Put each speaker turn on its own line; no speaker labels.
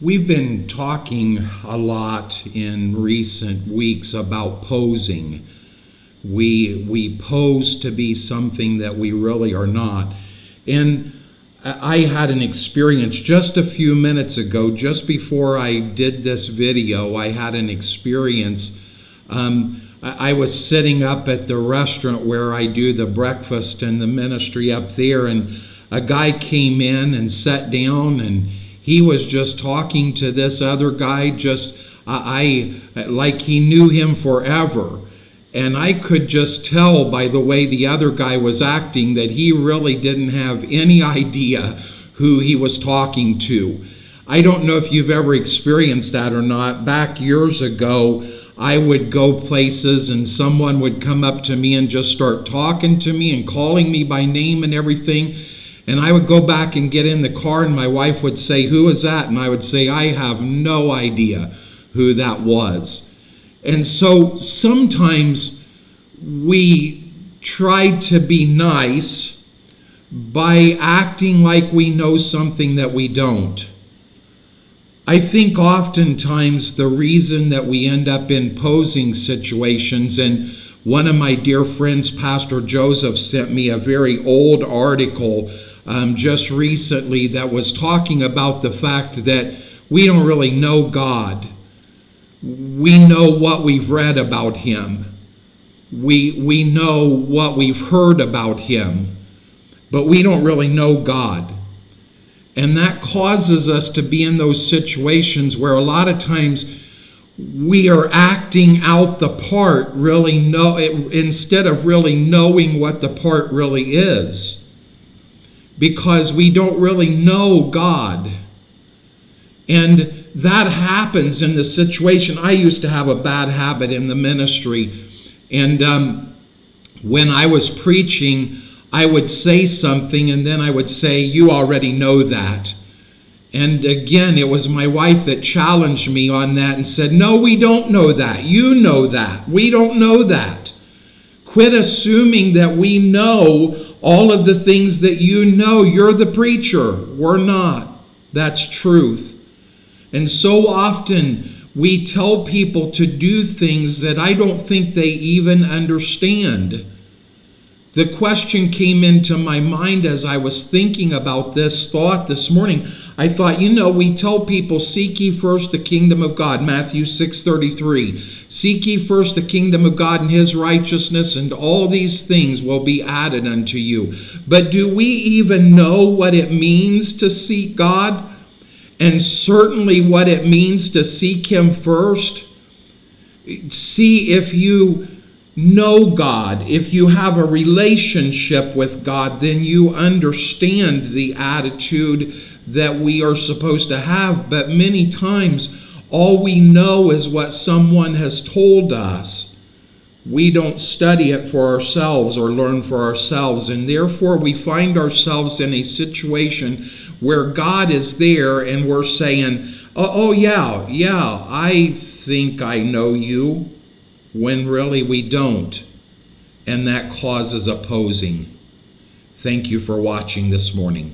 We've been talking a lot in recent weeks about posing. We pose to be something that we really are not. And I had an experience just a few minutes ago, just before I did this video. I had an experience. I was sitting up at the restaurant where I do the breakfast and the ministry up there, and a guy came in and sat down, and he was just talking to this other guy, like he knew him forever. And I could just tell by the way the other guy was acting that he really didn't have any idea who he was talking to. I don't know if you've ever experienced that or not. Back years ago, I would go places and someone would come up to me and just start talking to me and calling me by name and everything. And I would go back and get in the car, and my wife would say, "Who is that?" And I would say, "I have no idea who that was." And so sometimes we try to be nice by acting like we know something that we don't. I think oftentimes the reason that we end up in posing situations, and one of my dear friends, Pastor Joseph, sent me a very old article just recently that was talking about the fact that we don't really know God. We know what we've read about him. We know what we've heard about him, but we don't really know God. And that causes us to be in those situations where a lot of times we are acting out the part, instead of really knowing what the part really is, because we don't really know God. And that happens in the situation. I used to have a bad habit in the ministry, and when I was preaching, I would say something, and then I would say, "You already know that." And again, it was my wife that challenged me on that and said, "No, we don't know that. You know that. We don't know that. Quit assuming that we know all of the things that you know. You're the preacher. We're not. That's truth." And so often we tell people to do things that I don't think they even understand. The question came into my mind as I was thinking about this thought this morning. I thought, we tell people, "Seek ye first the kingdom of God," Matthew 6:33. "Seek ye first the kingdom of God and his righteousness, and all these things will be added unto you." But do we even know what it means to seek God? And certainly what it means to seek him first? See, if you know God, if you have a relationship with God, then you understand the attitude that we are supposed to have. But many times, all we know is what someone has told us. We don't study it for ourselves or learn for ourselves, and therefore we find ourselves in a situation where God is there and we're saying, oh yeah, I think I know you, when really we don't. And that causes opposing. Thank you for watching this morning.